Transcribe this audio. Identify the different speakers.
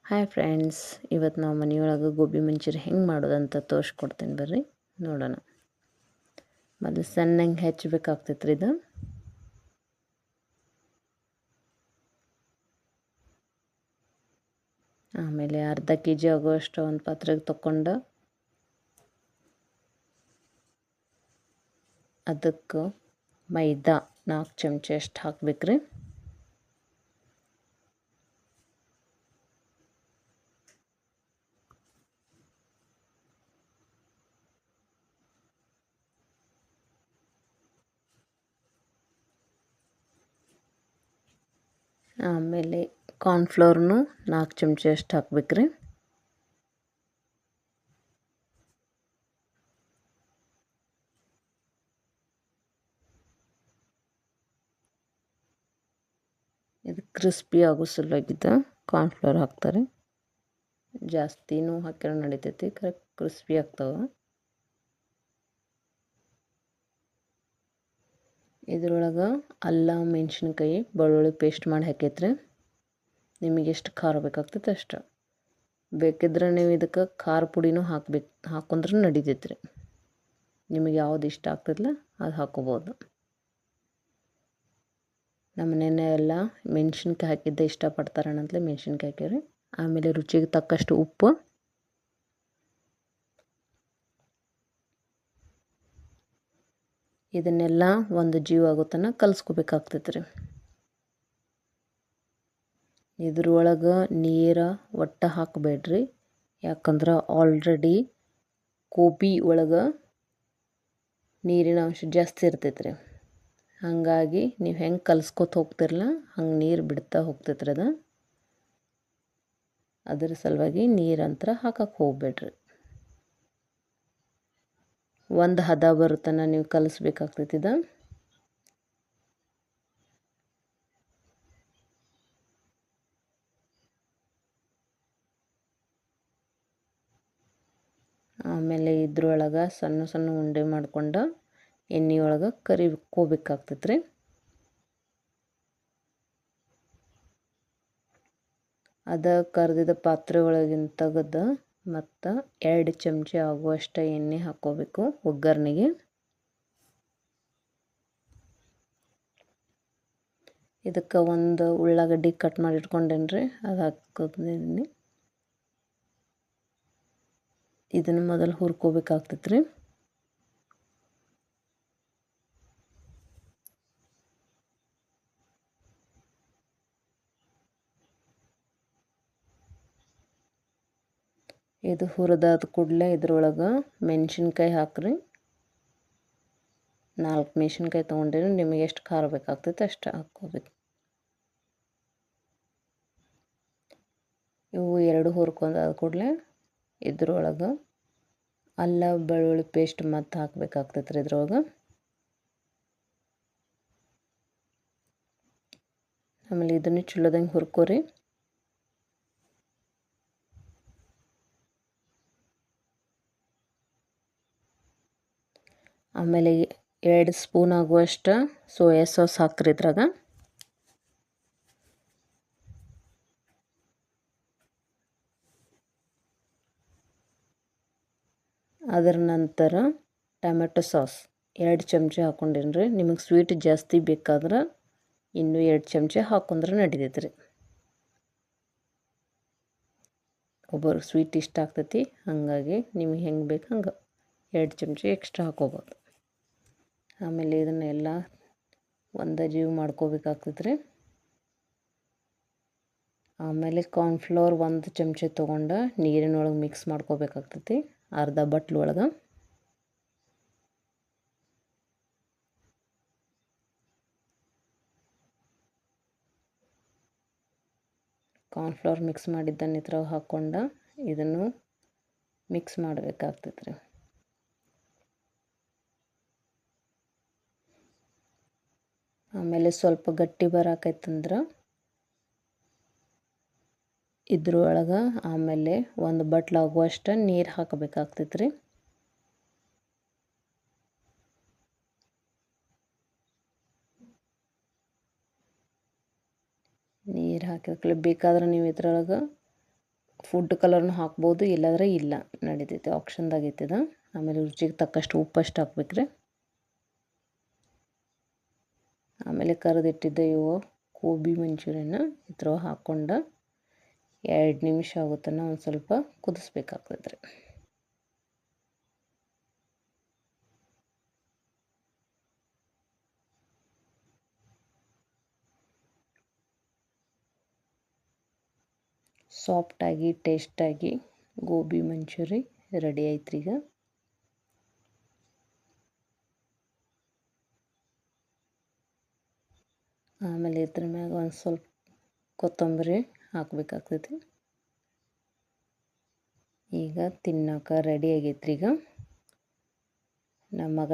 Speaker 1: Hi friends, ಇವತ್ತು ನಾವು ಮನೆಯೊಳಗೆ ಗೋಬಿ ಮಂಚೂರಿ ಹೆಂಗೆ ಮಾಡೋದಂತ ತೋರಿಸ್ಕೊಡ್ತೀನಿ ಬರ್ರಿ ನೋಡೋಣ. ಮೊದಲು ಸಣ್ಣಂಗೆ ಹೆಚ್ಚಬೇಕಾಗ್ತೈತೆ ರೀ ಇದು. ಆಮೇಲೆ ಅರ್ಧ kg ಆಗುವಷ್ಟು ಒಂದು ಪಾತ್ರೆಗೆ ತಗೊಂಡು ಅದಕ್ಕೆ ಮೈದಾ 4 ಚಮಚ ಅಷ್ಟು ಹಾಕ್ಬೇಕ್ರಿ. ಆಮೇಲೆ ಕಾರ್ನ್ಫ್ಲೋರ್ನು 4 ಚಮಚ ಅಷ್ಟು ಹಾಕ್ಬೇಕ್ರಿ. ಇದು ಕ್ರಿಸ್ಪಿ ಆಗೋ ಸಲುವಾಗಿದ್ದ ಕಾರ್ನ್ಫ್ಲೋರ್ ಹಾಕ್ತಾರೆ. ಜಾಸ್ತಿನೂ ಹಾಕಿರೋ ನಡಿತೈತಿ, ಕರೆಕ್ಟ್ ಕ್ರಿಸ್ಪಿ ಆಗ್ತಾವೆ. ಇದ್ರೊಳಗೆ ಅಲ್ಲ ಮೆಣಸಿನ್ಕಾಯಿ ಬೆಳ್ಳುಳ್ಳಿ ಪೇಸ್ಟ್ ಮಾಡಿ ಹಾಕೈತ್ರಿ. ನಿಮಗೆ ಎಷ್ಟು ಖಾರ ಬೇಕಾಗ್ತೈತೆ ಅಷ್ಟು. ಬೇಕಿದ್ರೆ ನೀವು ಇದಕ್ಕೆ ಖಾರ ಪುಡಿನೂ ಹಾಕೊಂಡ್ರೆ ನಡಿತೈತ್ರಿ. ನಿಮಗೆ ಯಾವ್ದು ಇಷ್ಟ ಆಗ್ತೈತಲ್ಲ ಅದು ಹಾಕೋಬೋದು. ನಮ್ಮ ಮನೆಯೇ ಎಲ್ಲ ಮೆಣಸಿನ್ಕಾಯಿ ಹಾಕಿದ್ದೆ ಇಷ್ಟಪಡ್ತಾರಣ್ಣಂತಲೇ ಮೆಣಸಿನ್ಕಾಯಿ ಹಾಕ್ಯಾರಿ. ಆಮೇಲೆ ರುಚಿಗೆ ತಕ್ಕಷ್ಟು ಉಪ್ಪು, ಇದನ್ನೆಲ್ಲ ಒಂದು ಜೀವ ಆಗೋ ತನಕ ಕಲಿಸ್ಕೋಬೇಕಾಗ್ತೈತೆ ರೀ. ಇದ್ರೊಳಗೆ ನೀರು ಒಟ್ಟು ಹಾಕಬೇಡ್ರಿ, ಯಾಕಂದ್ರೆ ಆಲ್ರೆಡಿ ಗೋಬಿ ಒಳಗೆ ನೀರಿನ ಅಂಶ ಜಾಸ್ತಿ ಇರ್ತೈತೆ ರೀ. ಹಾಗಾಗಿ ನೀವು ಹೆಂಗೆ ಕಲಿಸ್ಕೊತ ಹೋಗ್ತಿರಲ್ಲ ಹಂಗೆ ನೀರು ಬಿಡ್ತಾ ಹೋಗ್ತೈತೆ ರೀ ಅದು. ಅದರ ಸಲುವಾಗಿ ನೀರಂತರ ಹಾಕಕ್ಕೆ ಹೋಗ್ಬೇಡ್ರಿ. ಒಂದು ಹದ ಬರುತ್ತನ ನೀವು ಕಲಿಸ್ಬೇಕಾಗ್ತೈತಿ ಇದು. ಆಮೇಲೆ ಇದ್ರೊಳಗೆ ಸಣ್ಣ ಸಣ್ಣ ಉಂಡೆ ಮಾಡ್ಕೊಂಡು ಎಣ್ಣೆ ಒಳಗೆ ಕರಿಕೋಬೇಕಾಗ್ತೈತೆ ರೀ. ಅದ ಕರ್ದಿದ ಪಾತ್ರೆ ಒಳಗಿನ ತೆಗೆದು ಮತ್ತು 2 ಚಮಚ ಆಗುವಷ್ಟು ಎಣ್ಣೆ ಹಾಕ್ಕೋಬೇಕು ಒಗ್ಗರಣೆಗೆ. ಇದಕ್ಕೆ ಒಂದು ಉಳ್ಳಾಗಡ್ಡಿ ಕಟ್ ಮಾಡಿ ಇಟ್ಕೊಂಡೇನ್ರಿ, ಅದು ಹಾಕೋತೀನಿ. ಇದನ್ನು ಮೊದಲು ಹುರ್ಕೋಬೇಕಾಗ್ತೈತೆ ರೀ. ಇದು ಹುರಿದಾದ ಕೂಡಲೇ ಇದ್ರೊಳಗೆ ಮೆಣಸಿನ್ಕಾಯಿ ಹಾಕ್ರಿ. 4 ಮೆಣಸಿನ್ಕಾಯಿ ತೊಗೊಂಡಿರಿ, ನಿಮಗೆ ಎಷ್ಟು ಖಾರ ಬೇಕಾಗ್ತೈತೆ ಅಷ್ಟು ಹಾಕ್ಕೋಬೇಕು. ಇವು 2 ಹುರ್ಕೊಂಡಾದ ಕೂಡಲೇ ಇದ್ರೊಳಗೆ ಅಲ್ಲ ಬೆಳ್ಳುಳ್ಳಿ ಪೇಸ್ಟ್ ಮತ್ತೆ ಹಾಕ್ಬೇಕಾಗ್ತೈತೆ ರೀ. ಇದ್ರೊಳಗೆ ಆಮೇಲೆ ಇದನ್ನು ಚಲೋದಂಗೆ ಹುರ್ಕೋರಿ. ಆಮೇಲೆ 2 ಸ್ಪೂನ್ ಆಗುವಷ್ಟು ಸೋಯಾ ಸಾಸ್ ಹಾಕ್ರಿ ಇದ್ರಾಗ. ಅದರ ನಂತರ ಟೊಮೆಟೊ ಸಾಸ್ 2 ಚಮಚ ಹಾಕ್ಕೊಂಡೇನ್ರಿ. ನಿಮಗೆ ಸ್ವೀಟ್ ಜಾಸ್ತಿ ಬೇಕಾದ್ರೆ ಇನ್ನೂ 2 ಚಮಚ ಹಾಕೊಂಡ್ರೆ ನಡಿತೈತೆ ರೀ. ಒಬ್ಬರು ಸ್ವೀಟ್ ಇಷ್ಟ ಆಗ್ತೈತಿ, ಹಾಗಾಗಿ ನಿಮಗೆ ಹೆಂಗೆ ಬೇಕು ಹಂಗೆ 2 ಚಮಚ ಎಕ್ಸ್ಟ್ರಾ ಹಾಕೋಬೋದು. ಆಮೇಲೆ ಇದನ್ನೆಲ್ಲ ಒಂದು ಜೀವ ಮಾಡ್ಕೋಬೇಕಾಗ್ತೈತೆ ರೀ. ಆಮೇಲೆ ಕಾರ್ನ್ಫ್ಲೋರ್ 1 ಚಮಚ ತೊಗೊಂಡು ನೀರಿನೊಳಗೆ ಮಿಕ್ಸ್ ಮಾಡ್ಕೋಬೇಕಾಗ್ತೈತಿ, ಅರ್ಧ ಬಟ್ಲು ಒಳಗೆ. ಕಾರ್ನ್ಫ್ಲೋರ್ ಮಿಕ್ಸ್ ಮಾಡಿದ್ದನ್ನು ಇದ್ರಾಗ ಹಾಕ್ಕೊಂಡು ಇದನ್ನು ಮಿಕ್ಸ್ ಮಾಡಬೇಕಾಗ್ತೈತೆ ರೀ. ಆಮೇಲೆ ಸ್ವಲ್ಪ ಗಟ್ಟಿ ಬರಾಕೈತಂದ್ರೆ ಇದ್ರೊಳಗೆ ಆಮೇಲೆ 1 ಬಟ್ಲು ಆಗುವಷ್ಟು ನೀರು ಹಾಕಬೇಕಾಗ್ತೈತೆ ರೀ. ನೀರು ಹಾಕಿದ್ರೆ ಬೇಕಾದ್ರೆ ನೀವು ಇದ್ರೊಳಗೆ ಫುಡ್ ಕಲರ್ನು ಹಾಕ್ಬೋದು, ಇಲ್ಲಾಂದ್ರೆ ಇಲ್ಲ ನಡೀತೈತೆ, ಆಪ್ಷನ್ದಾಗ ಐತಿದ. ಆಮೇಲೆ ರುಚಿಗೆ ತಕ್ಕಷ್ಟು ಉಪ್ಪಷ್ಟು ಹಾಕ್ಬೇಕ್ರಿ. ಆಮೇಲೆ ಕರೆದಿಟ್ಟಿದ್ದ ಇವು ಗೋಬಿ ಮಂಚೂರಿಯನ್ನ ಇದ್ರ ಹಾಕ್ಕೊಂಡು 2 ನಿಮಿಷ ಆಗುತ್ತನ ಒಂದು ಸ್ವಲ್ಪ ಕುದಿಸ್ಬೇಕಾಗ್ತೈತ್ರಿ. ಸಾಫ್ಟಾಗಿ ಟೇಸ್ಟಾಗಿ ಗೋಬಿ ಮಂಚೂರಿ ರೆಡಿ ಐತ್ರಿ ಈಗ. ಆಮೇಲೆ ಇದ್ರ ಮ್ಯಾಗ ಒಂದು ಸ್ವಲ್ಪ ಕೊತ್ತಂಬರಿ ಹಾಕ್ಬೇಕಾಗ್ತೈತಿ. ಈಗ ತಿನ್ನೋಕೆ ರೆಡಿ ಆಗೈತ್ರಿ. ಈಗ ನಮ್ಮ ಮಗ